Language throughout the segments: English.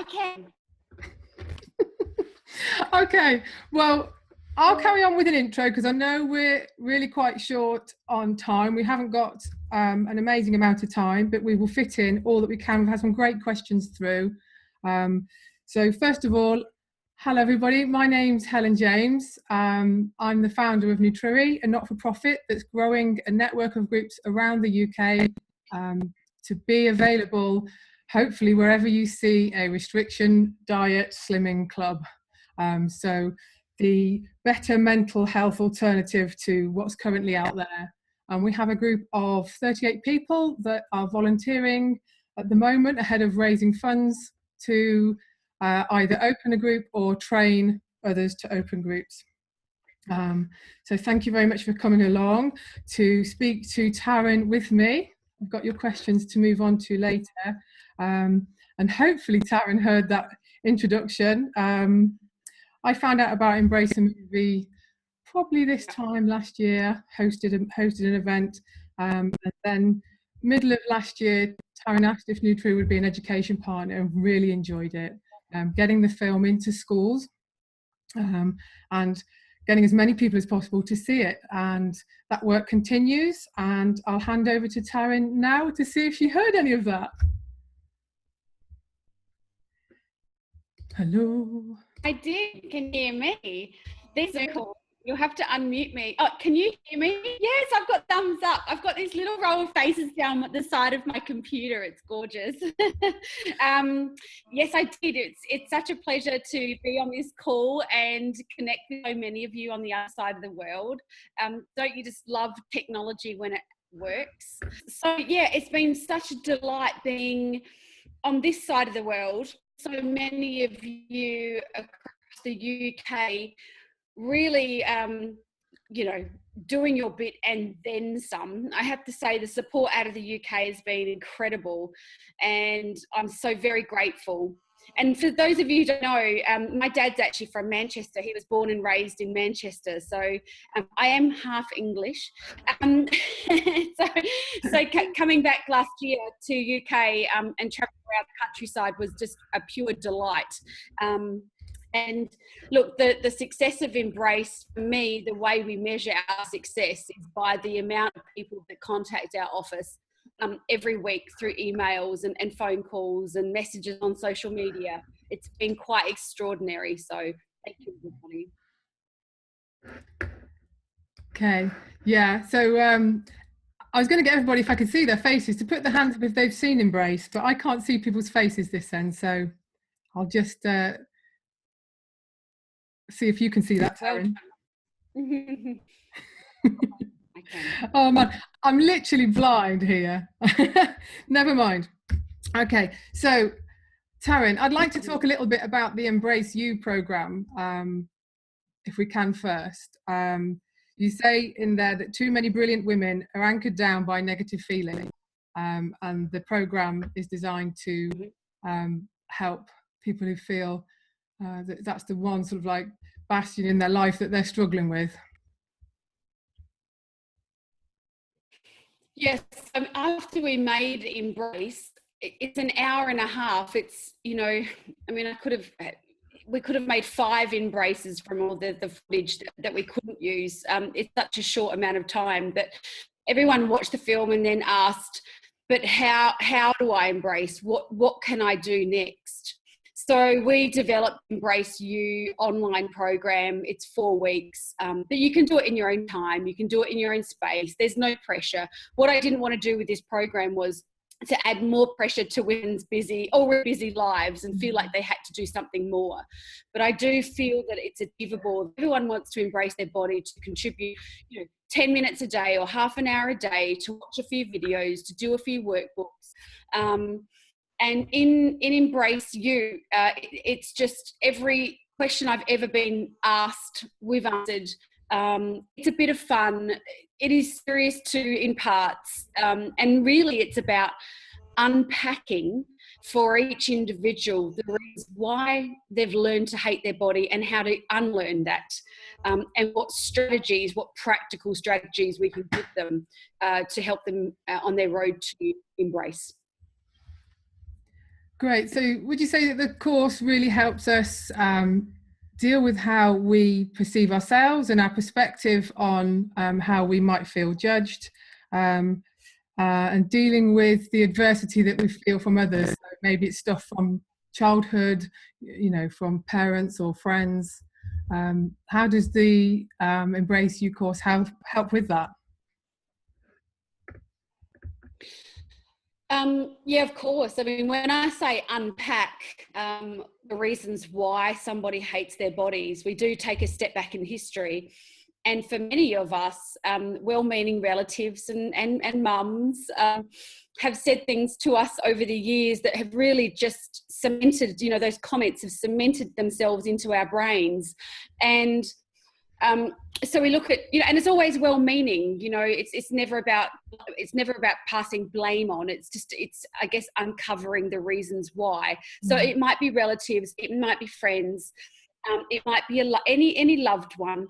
can. Okay, well, I'll carry on with an intro because I know we're really quite short on time. We haven't got an amazing amount of time, but we will fit in all that we can. We've had some great questions through. So first of all, hello everybody, my name's Helen James. I'm the founder of Nutriri, a not-for-profit that's growing a network of groups around the UK to be available, hopefully wherever you see a restriction diet slimming club. So the better mental health alternative to what's currently out there. And we have a group of 38 people that are volunteering at the moment ahead of raising funds to either open a group or train others to open groups. So thank you very much for coming along to speak to Taryn with me. I've got your questions to move on to later. And hopefully Taryn heard that introduction. I found out about Embrace the Movie probably this time last year, hosted an event, and then middle of last year, Taryn asked if Nutriri would be an education partner and really enjoyed it. Getting the film into schools and getting as many people as possible to see it, and that work continues, and I'll hand over to Taryn now to see if she heard any of that. Hello. I did. Can you hear me? These are cool. You'll have to unmute me. Oh, can you hear me? Yes, I've got thumbs up. I've got this little row of faces down at the side of my computer. It's gorgeous. Yes, I did. It's such a pleasure to be on this call and connect with so many of you on the other side of the world. Don't you just love technology when it works? So yeah, it's been such a delight being on this side of the world. So many of you across the UK really, doing your bit and then some. I have to say the support out of the UK has been incredible, and I'm so very grateful. And for those of you who don't know, my dad's actually from Manchester. He was born and raised in Manchester. So I am half English. So coming back last year to UK and traveling around the countryside was just a pure delight. And look, the success of Embrace, for me, the way we measure our success is by the amount of people that contact our office every week through emails and phone calls and messages on social media. It's been quite extraordinary. So thank you, everybody. Okay, yeah. So I was going to get everybody, if I could see their faces, to put their hands up if they've seen Embrace, but I can't see people's faces this end. So I'll just see if you can see that, Taryn. Oh man, I'm literally blind here. Never mind. Okay, so Taryn, I'd like to talk a little bit about the Embrace You program, if we can first. You say in there that too many brilliant women are anchored down by negative feeling, and the program is designed to help people who feel that that's the one sort of like bastion in their life that they're struggling with. Yes, after we made Embrace, it's an hour and a half. It's, we could have made 5 Embraces from all the footage that we couldn't use. It's such a short amount of time, but everyone watched the film and then asked, but how do I embrace? What can I do next? So we developed Embrace You online program. It's 4 weeks, but you can do it in your own time. You can do it in your own space. There's no pressure. What I didn't want to do with this program was to add more pressure to women's already busy lives and feel like they had to do something more. But I do feel that it's achievable. Everyone wants to embrace their body, to contribute, 10 minutes a day or half an hour a day, to watch a few videos, to do a few workbooks. And in Embrace You, it's just every question I've ever been asked, we've answered. It's a bit of fun. It is serious too in parts. And really it's about unpacking for each individual the reasons why they've learned to hate their body and how to unlearn that. And what practical strategies we can give them to help them on their road to embrace. Great. So would you say that the course really helps us deal with how we perceive ourselves and our perspective on how we might feel judged, and dealing with the adversity that we feel from others? So maybe it's stuff from childhood, from parents or friends. How does the Embrace You course help with that? Yeah, of course. I mean, when I say unpack the reasons why somebody hates their bodies, we do take a step back in history. And for many of us, well-meaning relatives and mums have said things to us over the years that have really just cemented, those comments have cemented themselves into our brains. And so we look at, and it's always well-meaning, it's never about passing blame on. It's I guess uncovering the reasons why. So it might be relatives, it might be friends, it might be any loved one.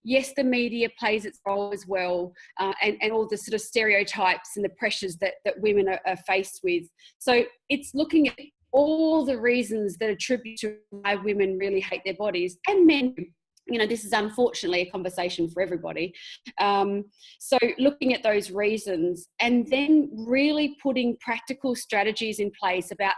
Yes, the media plays its role as well, and all the sort of stereotypes and the pressures that women are faced with. So it's looking at all the reasons that attribute to why women really hate their bodies, and men. This is unfortunately a conversation for everybody. So looking at those reasons and then really putting practical strategies in place about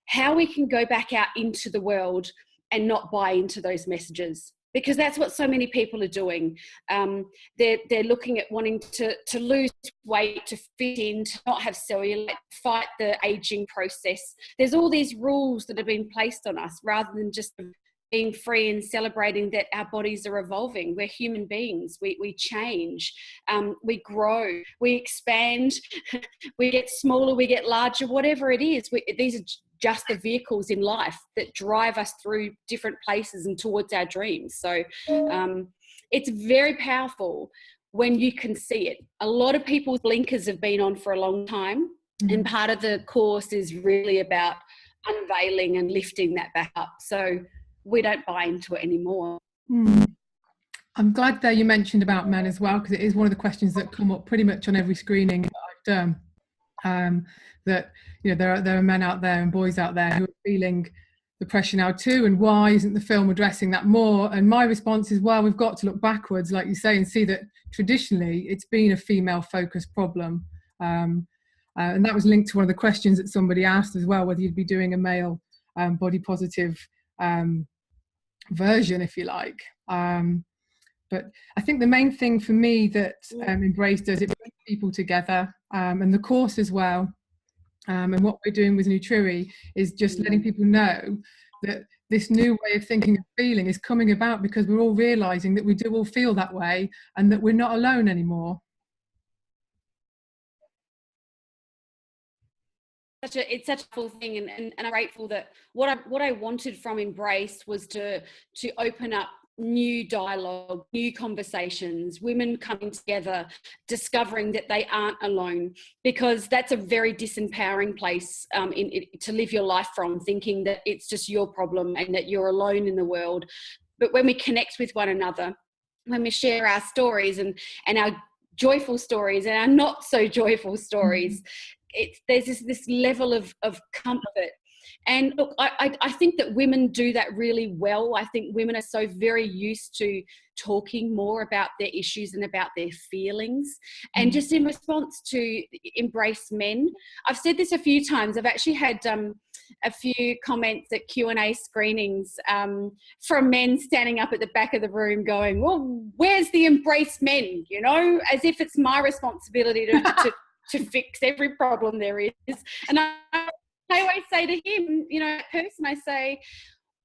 how we can go back out into the world and not buy into those messages. Because that's what so many people are doing. They're looking at wanting to lose weight, to fit in, to not have cellulite, fight the aging process. There's all these rules that have been placed on us rather than just being free and celebrating that our bodies are evolving. We're human beings. We change, we grow, we expand, we get smaller, we get larger, whatever it is. These are just the vehicles in life that drive us through different places and towards our dreams. So it's very powerful when you can see it. A lot of people's blinkers have been on for a long time, and part of the course is really about unveiling and lifting that back up. So we don't buy into it anymore. I'm glad that you mentioned about men as well, because it is one of the questions that come up pretty much on every screening that I've done. That there are men out there and boys out there who are feeling the pressure now too, and why isn't the film addressing that more? And my response is, well, we've got to look backwards, like you say, and see that traditionally it's been a female focused problem. And that was linked to one of the questions that somebody asked as well, whether you'd be doing a male body positive version, if you like. But I think the main thing for me that Embrace does, it brings people together, and the course as well. And what we're doing with Nutriri is just letting people know that this new way of thinking and feeling is coming about because we're all realizing that we do all feel that way and that we're not alone anymore. It's such a cool thing, and I'm grateful that what I wanted from Embrace was to open up new dialogue, new conversations, women coming together, discovering that they aren't alone, because that's a very disempowering place to live your life from, thinking that it's just your problem and that you're alone in the world. But when we connect with one another, when we share our stories and our joyful stories and our not so joyful stories, there's this level of comfort. And look, I think that women do that really well. I think women are so very used to talking more about their issues and about their feelings. And just in response to Embrace Men, I've said this a few times. I've actually had a few comments at Q&A screenings from men standing up at the back of the room going, well, where's the Embrace Men? As if it's my responsibility to fix every problem there is. And I always say to him, person, I say,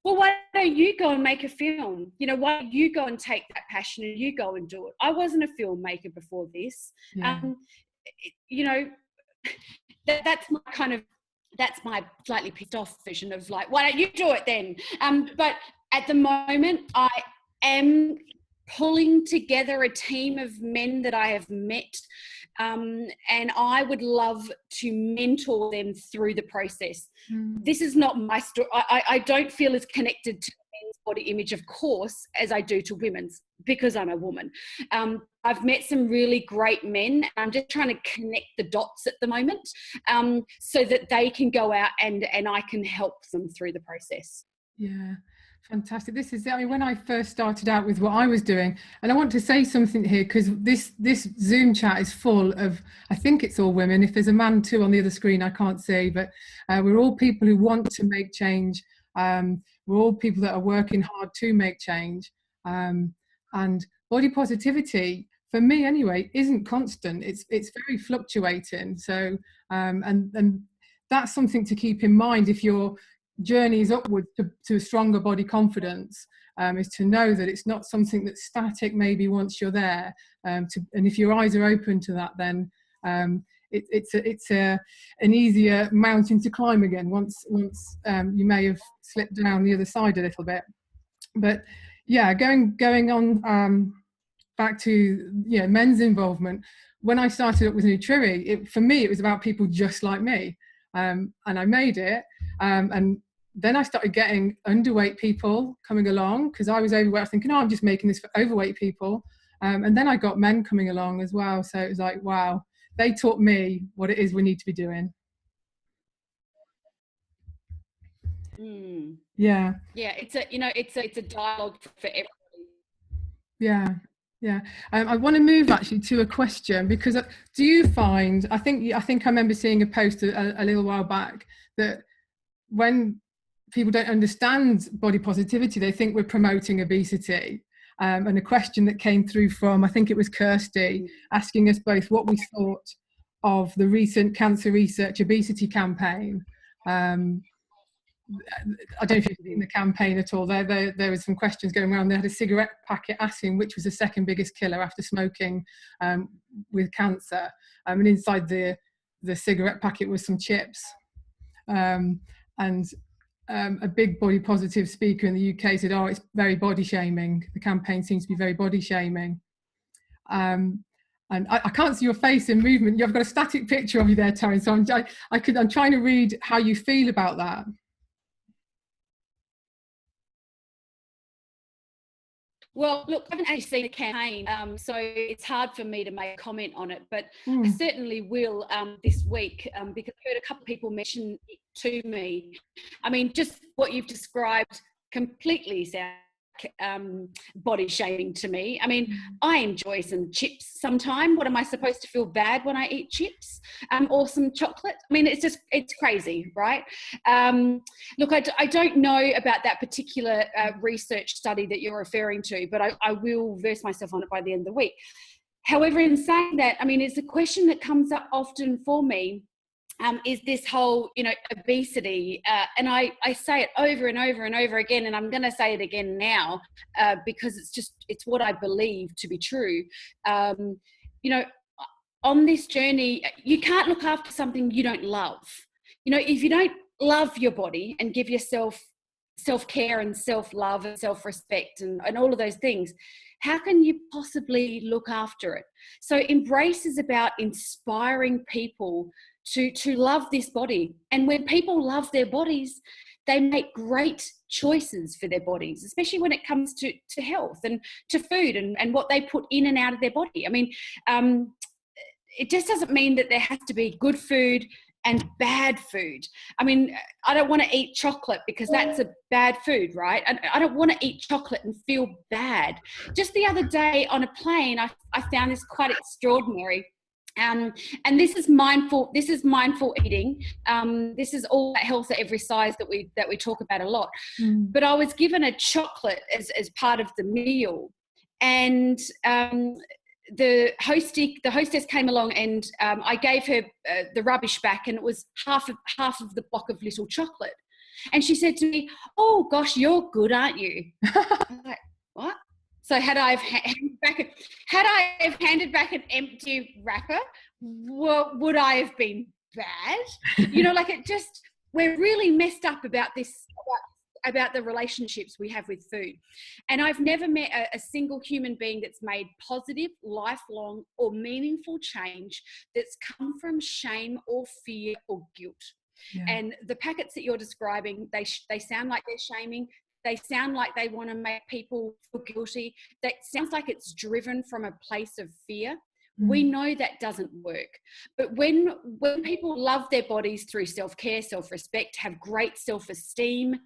well, why don't you go and make a film? Why don't you go and take that passion and you go and do it? I wasn't a filmmaker before this. That's my slightly pissed off vision of like, why don't you do it then? But at the moment, I am pulling together a team of men that I have met, and I would love to mentor them through the process. This is not my story. I don't feel as connected to men's body image, of course, as I do to women's, because I'm a woman. I've met some really great men. I'm just trying to connect the dots at the moment, so that they can go out and I can help them through the process. Yeah, fantastic. This is, I mean, when I first started out with what I was doing, and I want to say something here, because this Zoom chat is full of, I think it's all women. If there's a man too on the other screen, I can't see, but we're all people who want to make change. We're all people that are working hard to make change. And body positivity, for me anyway, isn't constant. It's very fluctuating. So, and that's something to keep in mind if your journey is upward to a stronger body confidence, is to know that it's not something that's static maybe once you're there. And if your eyes are open to that, then it's an easier mountain to climb again once you may have slipped down the other side a little bit. But yeah, going on back to men's involvement. When I started up with Nutriri, for me it was about people just like me, and I made it, and then I started getting underweight people coming along because I was overweight. I was thinking, I'm just making this for overweight people, and then I got men coming along as well. So it was like, wow, they taught me what it is we need to be doing. Yeah, it's a dialogue for everybody. Yeah. I want to move actually to a question, because do you find, I think I remember seeing a post a little while back that when people don't understand body positivity, they think we're promoting obesity. And a question that came through from, I think it was Kirsty, asking us both what we thought of the recent cancer research obesity campaign. I don't know if you've seen the campaign at all. There was some questions going around. They had a cigarette packet asking which was the second biggest killer after smoking with cancer. And inside the cigarette packet was some chips. And a big body positive speaker in the UK said, it's very body shaming. The campaign seems to be very body shaming. And I can't see your face in movement. You've got a static picture of you there, Taryn. So I'm trying to read how you feel about that. Well, look, I haven't actually seen the campaign, so it's hard for me to make a comment on it, but I certainly will this week, because I heard a couple of people mention it to me. I mean, just what you've described completely sounds body shaming to me. I mean, I enjoy some chips sometime. What am I supposed to feel bad when I eat chips or some chocolate? I mean, it's crazy, right? Look, I don't know about that particular research study that you're referring to, but I will verse myself on it by the end of the week. However, in saying that, I mean, it's a question that comes up often for me. Is this whole, obesity, and I say it over and over and over again, and I'm going to say it again now because it's what I believe to be true. On this journey, you can't look after something you don't love. If you don't love your body and give yourself self-care and self-love and self-respect and all of those things, how can you possibly look after it? So Embrace is about inspiring people to love this body. And when people love their bodies, they make great choices for their bodies, especially when it comes to health and to food and what they put in and out of their body. I mean, it just doesn't mean that there has to be good food and bad food. I mean, I don't want to eat chocolate because that's a bad food, right? I don't want to eat chocolate and feel bad. Just the other day on a plane, I found this quite extraordinary. And this is mindful eating. This is all that health at every size that we talk about a lot. But I was given a chocolate as part of the meal, and the hostess came along, and I gave her the rubbish back, and it was half of the block of little chocolate. And she said to me, "Oh gosh, you're good, aren't you?" I was like, "What?" So had I have handed back an empty wrapper, would I have been bad? We're really messed up about this, about the relationships we have with food. And I've never met a single human being that's made positive, lifelong, or meaningful change that's come from shame or fear or guilt. Yeah. And the packets that you're describing, they sound like they're shaming. They sound like they want to make people feel guilty. That sounds like it's driven from a place of fear. We know that doesn't work. But when people love their bodies through self-care, self-respect, have great self-esteem,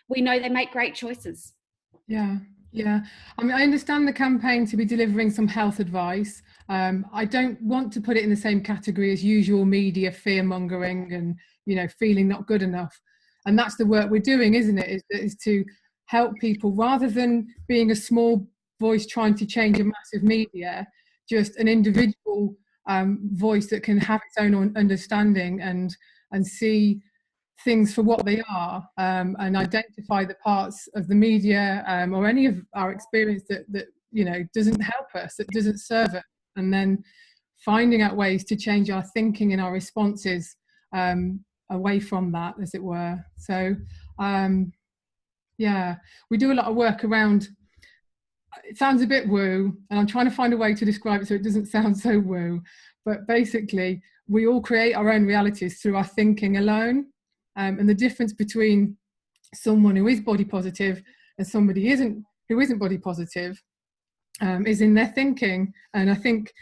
we know they make great choices. Yeah. I mean, I understand the campaign to be delivering some health advice. I don't want to put it in the same category as usual media fear-mongering and, you know, feeling not good enough. And that's the work we're doing, isn't it? Is to help people, rather than being a small voice trying to change a massive media, just an individual voice that can have its own understanding and see things for what they are, and identify the parts of the media or any of our experience that you know doesn't help us, that doesn't serve us, and then finding out ways to change our thinking and our responses away from that, as it were. So yeah, we do a lot of work around, it sounds a bit woo, and I'm trying to find a way to describe it so it doesn't sound so woo, but basically we all create our own realities through our thinking alone. And the difference between someone who is body positive and somebody who isn't body positive is in their thinking. And I think,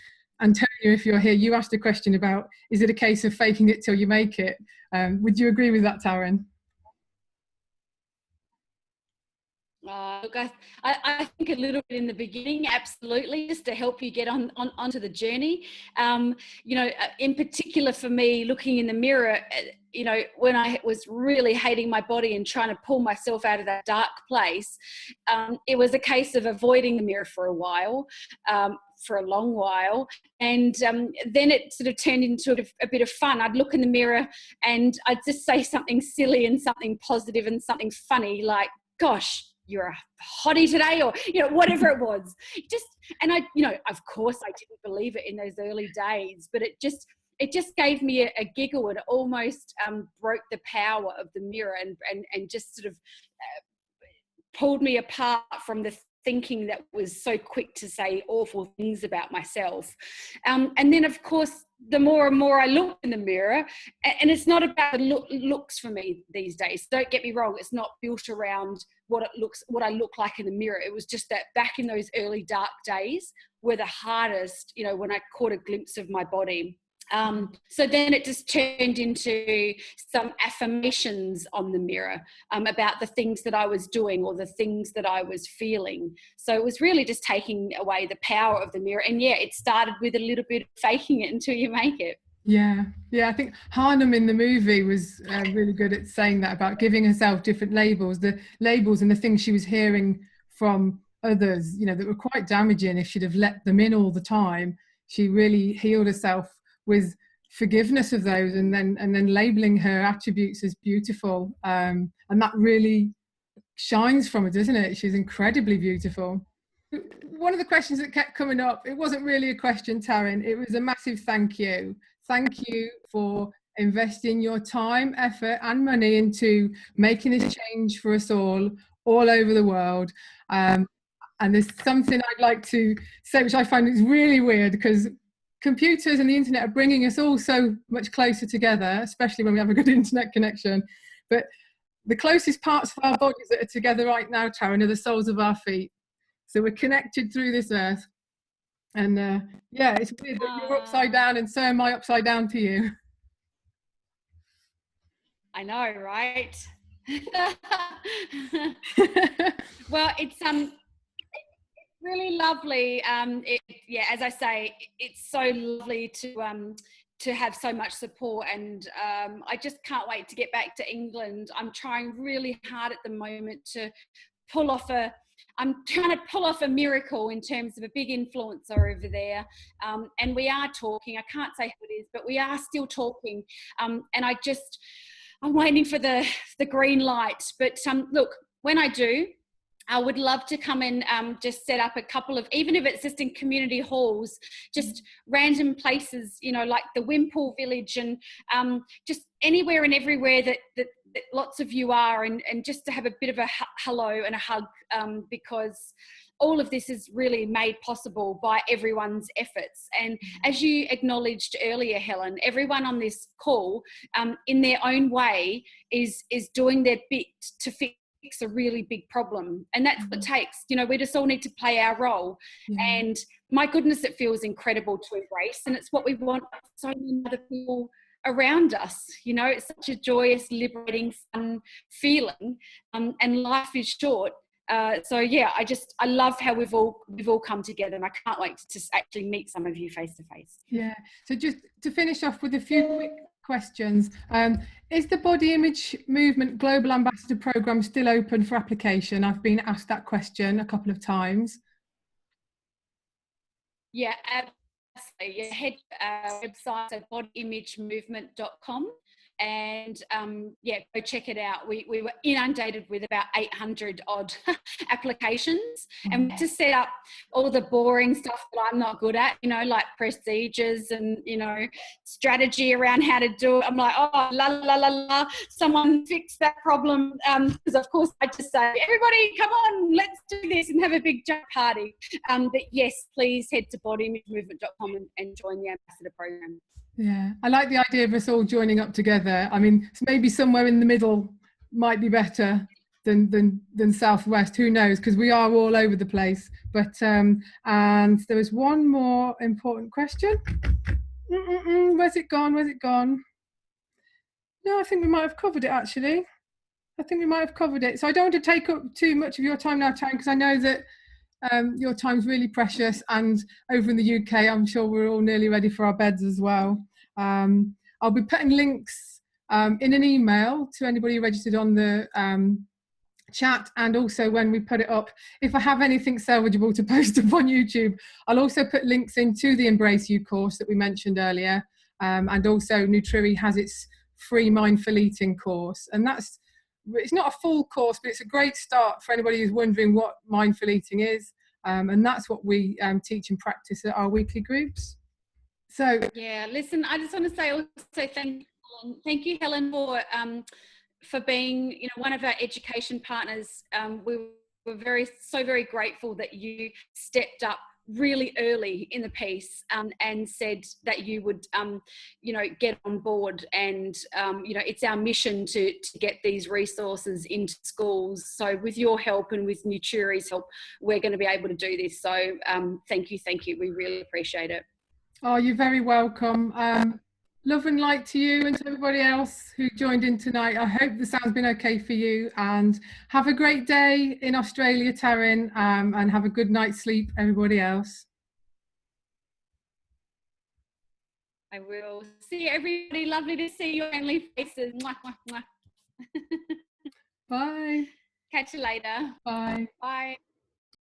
Antonio, if you're here, you asked a question about, is it a case of faking it till you make it? Would you agree with that, Taryn? Look, I think a little bit in the beginning, absolutely, just to help you get onto the journey. You know, in particular for me, looking in the mirror, you know, when I was really hating my body and trying to pull myself out of that dark place, it was a case of avoiding the mirror for a while, for a long while. And then it sort of turned into a bit of fun. I'd look in the mirror and I'd just say something silly and something positive and something funny, like, gosh, you're a hottie today, or, you know, whatever it was. And I, you know, of course I didn't believe it in those early days, but it just gave me a giggle, and almost broke the power of the mirror and just sort of pulled me apart from the thinking that was so quick to say awful things about myself. And then, of course, the more and more I look in the mirror, and it's not about the looks for me these days. Don't get me wrong. It's not built around what I look like in the mirror. It was just that back in those early dark days were the hardest, you know, when I caught a glimpse of my body. So then it just turned into some affirmations on the mirror about the things that I was doing or the things that I was feeling. So it was really just taking away the power of the mirror. And yeah, it started with a little bit of faking it until you make it. Yeah, I think Harnum in the movie was really good at saying that, about giving herself different labels, the labels and the things she was hearing from others, you know, that were quite damaging if she'd have let them in all the time. She really healed herself with forgiveness of those, and then labeling her attributes as beautiful, and that really shines from her, doesn't it? She's incredibly beautiful. One of the questions that kept coming up, it wasn't really a question, Taryn, it was a massive thank you for investing your time, effort and money into making this change for us all over the world. And there's something I'd like to say, which I find is really weird, because computers and the internet are bringing us all so much closer together, especially when we have a good internet connection. But the closest parts of our bodies that are together right now, Taryn, are the soles of our feet. So we're connected through this earth. And yeah, it's weird that you're upside down and so am I upside down to you. I know, right? Well, it's really lovely. As I say, it's so lovely to have so much support, and I just can't wait to get back to England. I'm trying really hard at the moment to I'm trying to pull off a miracle in terms of a big influencer over there. And we are talking, I can't say who it is, but we are still talking. And I'm waiting for the green light. But look, when I do, I would love to come and just set up a couple of, even if it's just in community halls, just random places, you know, like the Wimpole Village, and just anywhere and everywhere that lots of you are, and just to have a bit of a hello and a hug, because all of this is really made possible by everyone's efforts. And as you acknowledged earlier, Helen, everyone on this call, in their own way, is doing their bit to fix fix a really big problem. And that's what it takes. You know, we just all need to play our role. And my goodness, it feels incredible to embrace. And it's what we want for so many other people around us. You know, it's such a joyous, liberating, fun feeling. And life is short. So yeah, I love how we've all come together, and I can't wait to actually meet some of you face to face. Yeah. So just to finish off with a few quick questions, is the Body Image Movement Global Ambassador Programme still open for application? I've been asked that question a couple of times. Yeah, absolutely. You head to our website, so bodyimagemovement.com. And yeah, go check it out. We were inundated with about 800 odd applications, and we had to set up all the boring stuff that I'm not good at, you know, like procedures and, you know, strategy around how to do it. I'm like, oh, la la la la, someone fix that problem, because of course I just say, everybody come on, let's do this and have a big jump party. But yes, please head to bodyimagemovement.com and join the ambassador program. Yeah, I like the idea of us all joining up together. I mean, maybe somewhere in the middle might be better than Southwest. Who knows? Because we are all over the place. But and there was one more important question. Where's it gone? Where's it gone? No, I think we might have covered it actually. I think we might have covered it. So I don't want to take up too much of your time now, Taryn, because I know that your time's really precious, and over in the UK I'm sure we're all nearly ready for our beds as well. I'll be putting links in an email to anybody registered on the chat, and also when we put it up, if I have anything salvageable to post up on YouTube, I'll also put links into the Embrace You course that we mentioned earlier, and also Nutriri has its free mindful eating course, and it's not a full course, but it's a great start for anybody who's wondering what mindful eating is. And that's what we teach and practice at our weekly groups. So yeah, listen, I just want to say also thank you, Helen, for being, you know, one of our education partners. We were very grateful that you stepped up really early in the piece and said that you would you know, get on board, and you know, it's our mission to get these resources into schools. So with your help and with Nutriri's help, we're going to be able to do this. So thank you, we really appreciate it. Oh, you're very welcome. Love and light to you and to everybody else who joined in tonight. I hope the sound's been okay for you, and have a great day in Australia, Taryn, and have a good night's sleep, everybody else. I will see everybody. Lovely to see your friendly faces. Mwah, mwah, mwah. Bye. Catch you later. Bye. Bye.